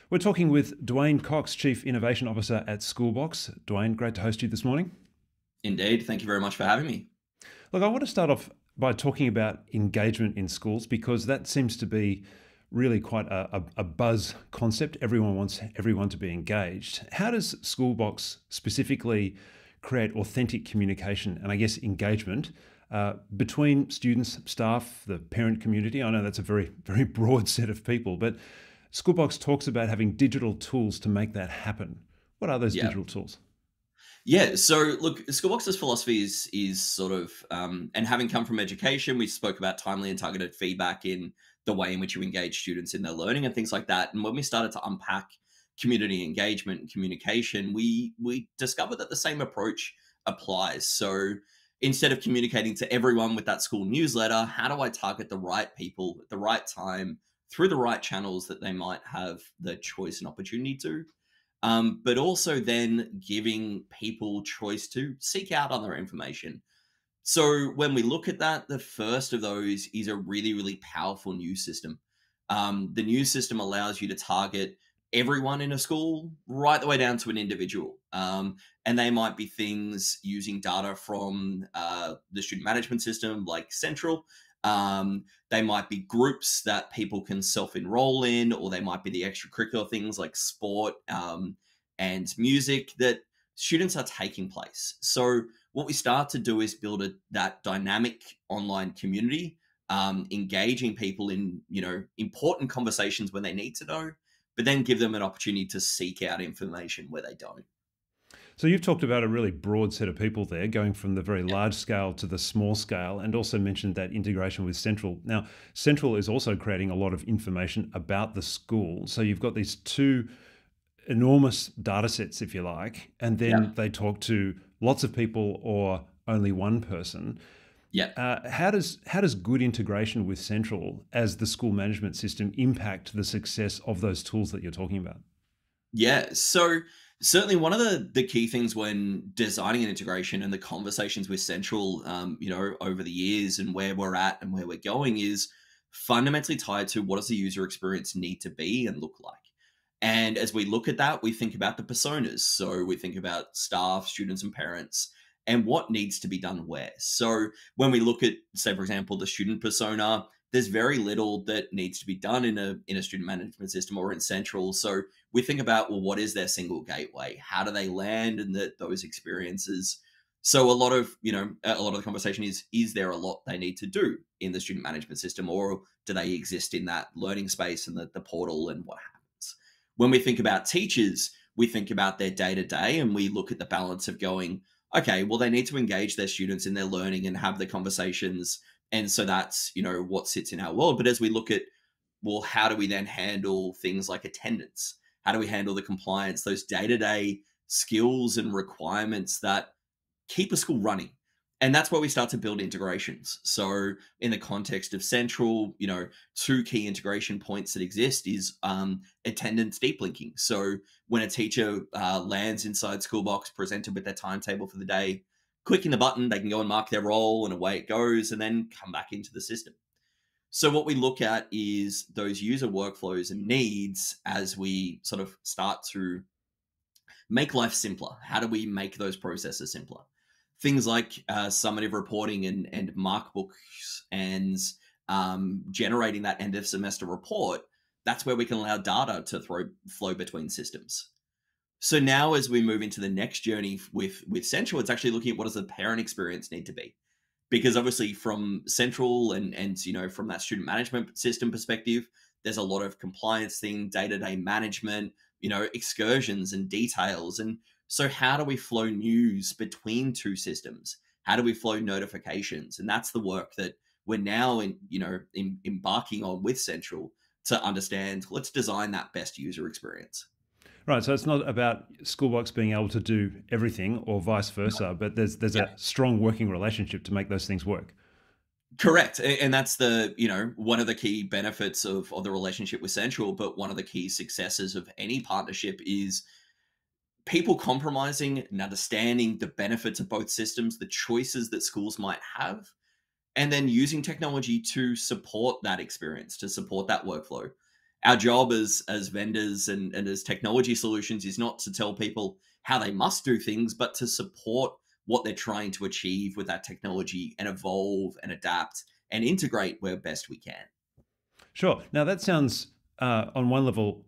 We're talking with Duane Cox, Chief Innovation Officer at Schoolbox. Duane, great to host you this morning. Indeed. Thank you very much for having me. Look, I want to start off by talking about engagement in schools because that seems to be really quite a buzz concept. Everyone wants everyone to be engaged. How does Schoolbox specifically create authentic communication and I guess engagement between students, staff, the parent community? I know that's a very broad set of people, but Schoolbox talks about having digital tools to make that happen. What are those Yeah. digital tools? Yeah. So look, Schoolbox's philosophy is sort of, and having come from education, we spoke about timely and targeted feedback in the way in which you engage students in their learning and things like that. And when we started to unpack community engagement and communication, we discovered that the same approach applies. So instead of communicating to everyone with that school newsletter, how do I target the right people at the right time through the right channels that they might have the choice and opportunity to? But also then giving people choice to seek out other information. So when we look at that, the first of those is a really, really powerful news system. The news system allows you to target everyone in a school right the way down to an individual. And they might be things using data from the student management system like Sentral. They might be groups that people can self-enroll in, or they might be the extracurricular things like sport and music that students are taking place. So what we start to do is build that dynamic online community, engaging people in important conversations when they need to know, but then give them an opportunity to seek out information where they don't. So you've talked about a really broad set of people there, going from the very Yeah. large scale to the small scale, and also mentioned that integration with Central. Now, Central is also creating a lot of information about the school. So you've got these two enormous data sets, if you like, and Yeah. then they talk to lots of people or only one person. Yeah. How does good integration with Central as the school management system impact the success of those tools that you're talking about? Yeah. So certainly one of the key things when designing an integration and the conversations with Central, over the years and where we're at and where we're going is fundamentally tied to what does the user experience need to be and look like. And as we look at that, we think about the personas. So we think about staff, students, and parents, and what needs to be done where. So when we look at, say, for example, the student persona, there's very little that needs to be done in a student management system or in Central. So we think about, well, what is their single gateway? How do they land in those experiences? So a lot of the conversation is there a lot they need to do in the student management system, or do they exist in that learning space and the portal and what happens? When we think about teachers, we think about their day to day and we look at the balance of going, okay, well, they need to engage their students in their learning and have the conversations. And so that's, what sits in our world. But as we look at, well, how do we then handle things like attendance? How do we handle the compliance, those day to day skills and requirements that keep a school running? And that's where we start to build integrations. So in the context of Central, two key integration points that exist is attendance deep linking. So when a teacher lands inside Schoolbox, presented with their timetable for the day, clicking the button, they can go and mark their role and away it goes and then come back into the system. So what we look at is those user workflows and needs as we sort of start to make life simpler. How do we make those processes simpler? Things like summative reporting and markbooks and generating that end of semester report. That's where we can allow data to flow between systems. So now as we move into the next journey with Central, it's actually looking at what does the parent experience need to be? Because obviously from Central and from that student management system perspective, there's a lot of compliance thing, day-to-day management, excursions and details. And so how do we flow news between two systems? How do we flow notifications? And that's the work that we're now embarking on with Central to understand, let's design that best user experience. Right, so it's not about Schoolbox being able to do everything or vice versa, but there's Yeah. a strong working relationship to make those things work. Correct. And that's one of the key benefits of the relationship with Central, but one of the key successes of any partnership is people compromising and understanding the benefits of both systems, the choices that schools might have, and then using technology to support that experience, to support that workflow. Our job as vendors and as technology solutions is not to tell people how they must do things, but to support what they're trying to achieve with that technology and evolve and adapt and integrate where best we can. Sure. Now that sounds, on one level,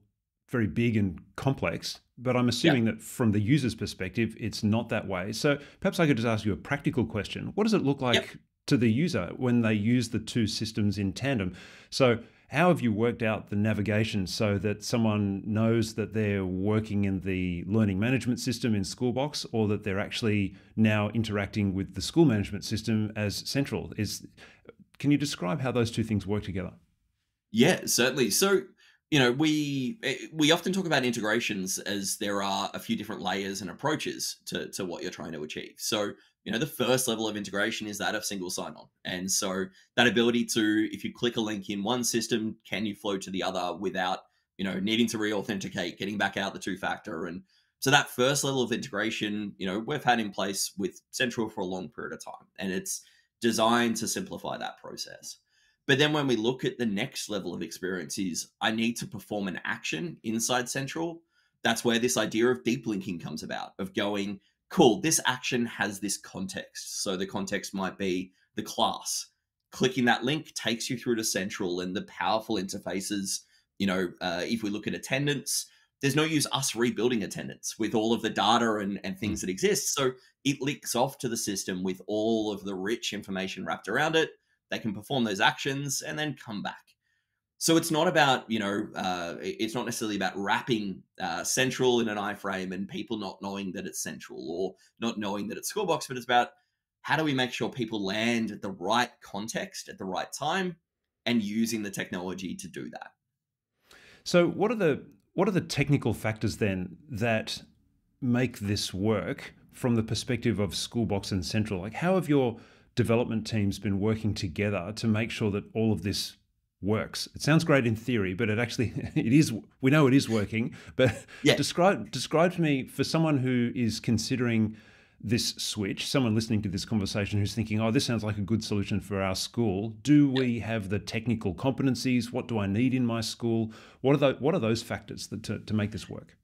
very big and complex, but I'm Yeah. assuming that from the user's perspective, it's not that way. So perhaps I could just ask you a practical question. What does it look Yep. like to the user when they use the two systems in tandem? So how have you worked out the navigation so that someone knows that they're working in the learning management system in Schoolbox, or that they're actually now interacting with the school management system as Sentral? Can you describe how those two things work together? Yeah, certainly. So, we often talk about integrations as there are a few different layers and approaches to what you're trying to achieve. So, the first level of integration is that of single sign-on. And so that ability to, if you click a link in one system, can you flow to the other without, needing to re-authenticate, getting back out the two-factor. And so that first level of integration, we've had in place with Central for a long period of time. And it's designed to simplify that process. But then when we look at the next level of experiences, I need to perform an action inside Central. That's where this idea of deep linking comes about, of going, cool, this action has this context. So the context might be the class. Clicking that link takes you through to Central and the powerful interfaces. If we look at attendance, there's no use us rebuilding attendance with all of the data and Hmm. things that exist. So it links off to the system with all of the rich information wrapped around it. They can perform those actions and then come back. So it's not about, it's not necessarily about wrapping Central in an iframe and people not knowing that it's Central or not knowing that it's Schoolbox, but it's about how do we make sure people land at the right context at the right time and using the technology to do that. So what are the technical factors then that make this work from the perspective of Schoolbox and Central? Like, how have your development teams been working together to make sure that all of this works? It sounds great in theory, but it actually it is. We know it is working. But Yeah. describe to me, for someone who is considering this switch, someone listening to this conversation who's thinking, "Oh, this sounds like a good solution for our school." Do we have the technical competencies? What do I need in my school? What are those factors to make this work?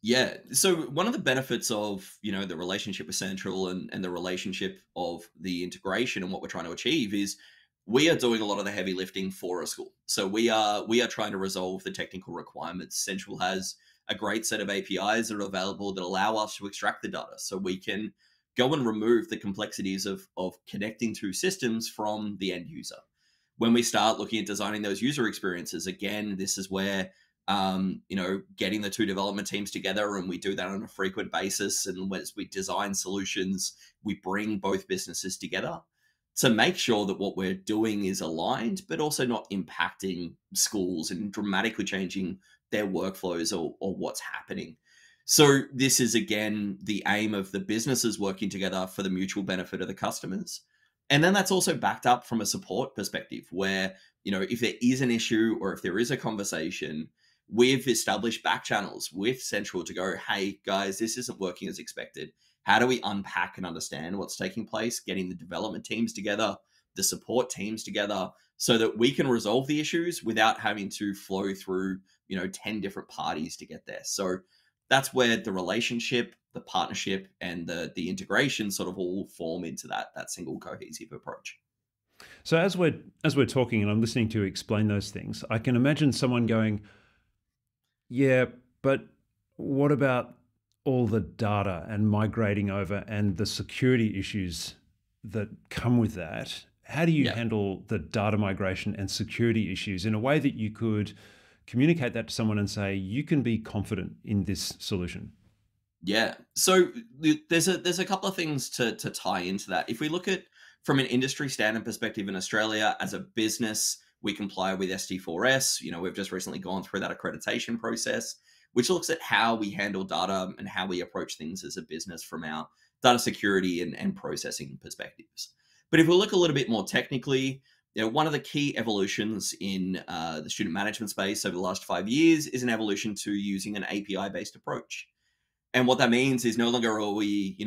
Yeah. So one of the benefits of, the relationship with Central and the relationship of the integration and what we're trying to achieve is we are doing a lot of the heavy lifting for a school. So we are trying to resolve the technical requirements. Central has a great set of APIs that are available that allow us to extract the data so we can go and remove the complexities of connecting two systems from the end user. When we start looking at designing those user experiences, again, this is where getting the two development teams together, and we do that on a frequent basis. And as we design solutions, we bring both businesses together to make sure that what we're doing is aligned, but also not impacting schools and dramatically changing their workflows or what's happening. So this is again the aim of the businesses working together for the mutual benefit of the customers. And then that's also backed up from a support perspective where, if there is an issue or if there is a conversation, we've established back channels with Central to go, hey guys, this isn't working as expected. How do we unpack and understand what's taking place, getting the development teams together, the support teams together, so that we can resolve the issues without having to flow through, 10 different parties to get there. So that's where the relationship, the partnership, and the integration sort of all form into that single cohesive approach. So as we're talking and I'm listening to you explain those things, I can imagine someone going, "Yeah, but what about all the data and migrating over and the security issues that come with that? How do you Yeah. handle the data migration and security issues in a way that you could communicate that to someone and say, you can be confident in this solution?" Yeah. So there's a couple of things to tie into that. If we look at from an industry standard perspective in Australia, as a business, we comply with SD4S. We've just recently gone through that accreditation process, which looks at how we handle data and how we approach things as a business from our data security and processing perspectives. But if we look a little bit more technically, one of the key evolutions in the student management space over the last 5 years is an evolution to using an API-based approach. And what that means is no longer are we,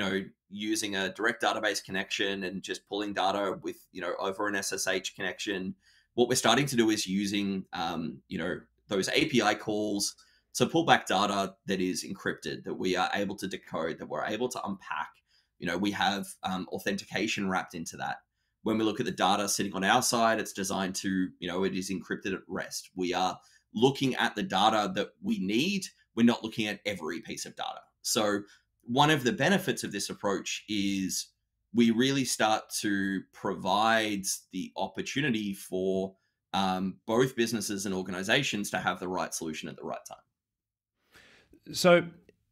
using a direct database connection and just pulling data with, over an SSH connection. What we're starting to do is using, those API calls to pull back data that is encrypted, that we are able to decode, that we're able to unpack. We have authentication wrapped into that. When we look at the data sitting on our side, it's designed to, it is encrypted at rest. We are looking at the data that we need. We're not looking at every piece of data. So one of the benefits of this approach is we really start to provide the opportunity for both businesses and organizations to have the right solution at the right time. So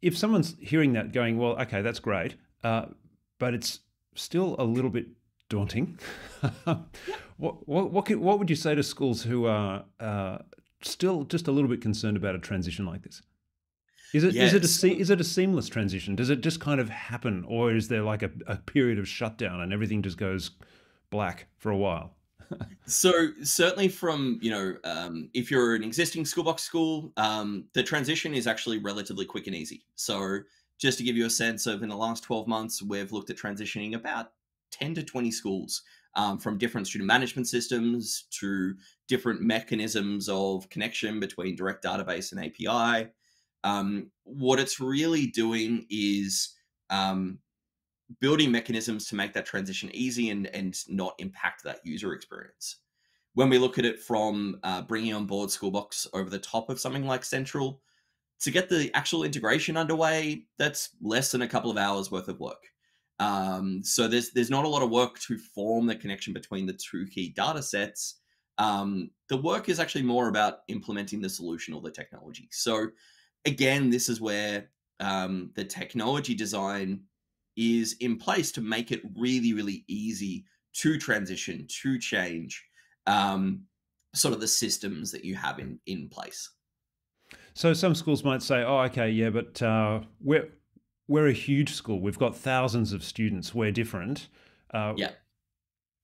if someone's hearing that going, well, okay, that's great, but it's still a little bit daunting. What would you say to schools who are still just a little bit concerned about a transition like this? Is it a seamless transition? Does it just kind of happen, or is there like a period of shutdown and everything just goes black for a while? So certainly from, if you're an existing Schoolbox school, the transition is actually relatively quick and easy. So just to give you a sense of, in the last 12 months, we've looked at transitioning about 10 to 20 schools, from different student management systems to different mechanisms of connection between direct database and API. What it's really doing is building mechanisms to make that transition easy and not impact that user experience. When we look at it from bringing on board Schoolbox over the top of something like Sentral, to get the actual integration underway, that's less than a couple of hours worth of work. So there's not a lot of work to form the connection between the two key data sets. The work is actually more about implementing the solution or the technology. So again, this is where the technology design is in place to make it really, really easy to transition, to change sort of the systems that you have in place. So some schools might say, "Oh, okay, yeah, but we're a huge school. We've got thousands of students. We're different." Yeah.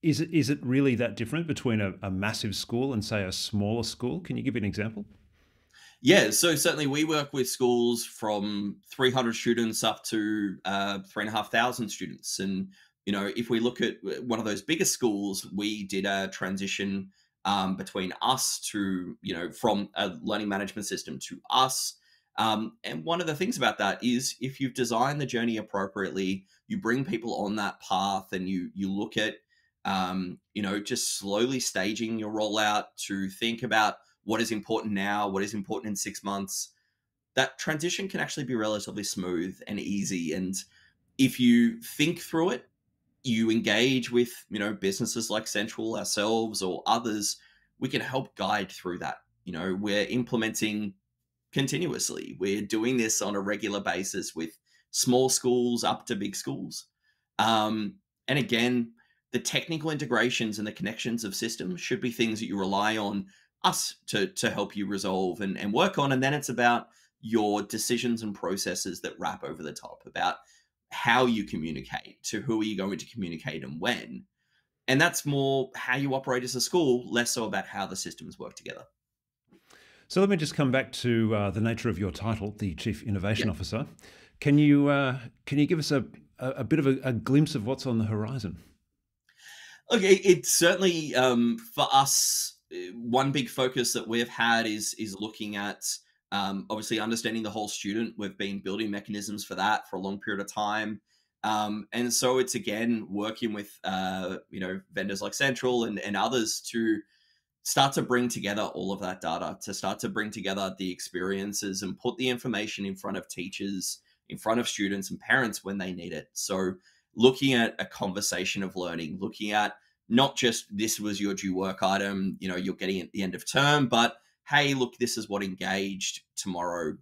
Is it really that different between a massive school and, say, a smaller school? Can you give me an example? Yeah, so certainly we work with schools from 300 students up to 3,500 students. And, if we look at one of those biggest schools, we did a transition between us to, from a learning management system to us. And one of the things about that is, if you've designed the journey appropriately, you bring people on that path, and you look at, just slowly staging your rollout to think about what is important now, what is important in 6 months, that transition can actually be relatively smooth and easy. And if you think through it, you engage with, businesses like Sentral, ourselves, or others, we can help guide through that. We're implementing continuously. We're doing this on a regular basis with small schools up to big schools. And again, the technical integrations and the connections of systems should be things that you rely on us to help you resolve and work on. And then it's about your decisions and processes that wrap over the top, about how you communicate, to who are you going to communicate and when. And that's more how you operate as a school, less so about how the systems work together. So let me just come back to the nature of your title, the Chief Innovation Yeah. Officer. Can you give us a bit of a glimpse of what's on the horizon? Okay, it's certainly for us. One big focus that we've had is looking at obviously understanding the whole student. We've been building mechanisms for that for a long period of time, and so it's again working with vendors like Sentral and others to start to bring together all of that data, to start to bring together the experiences and put the information in front of teachers, in front of students and parents when they need it. So looking at a conversation of learning, looking at not just this was your due work item, you're getting at the end of term, but hey, look, this is what engaged tomorrow.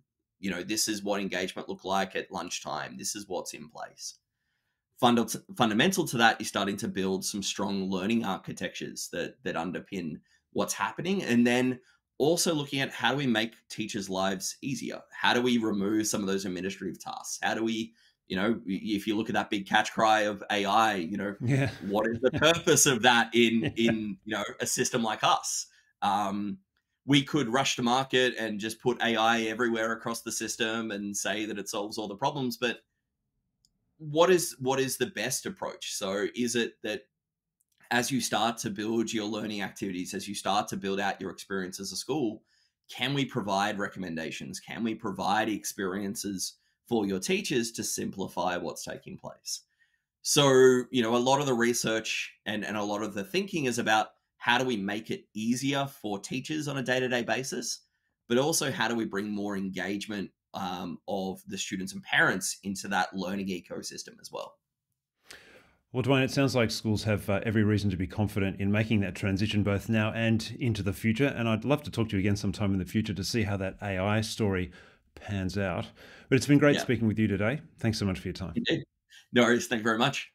This is what engagement looked like at lunchtime. This is what's in place. Fundamental to that is starting to build some strong learning architectures that underpin what's happening. And then also looking at, how do we make teachers' lives easier? How do we remove some of those administrative tasks? How do we, if you look at that big catch cry of AI, Yeah. what is the purpose of that in a system like us? We could rush to market and just put AI everywhere across the system and say that it solves all the problems, but what is the best approach? So is it that as you start to build your learning activities, as you start to build out your experience as a school, can we provide recommendations? Can we provide experiences for your teachers to simplify what's taking place? So, a lot of the research and a lot of the thinking is about how do we make it easier for teachers on a day to day basis, but also how do we bring more engagement of the students and parents into that learning ecosystem as well. Well, Dwayne, it sounds like schools have every reason to be confident in making that transition both now and into the future. And I'd love to talk to you again sometime in the future to see how that AI story pans out. But it's been great Yeah, speaking with you today. Thanks so much for your time. indeed. No worries. Thank you very much.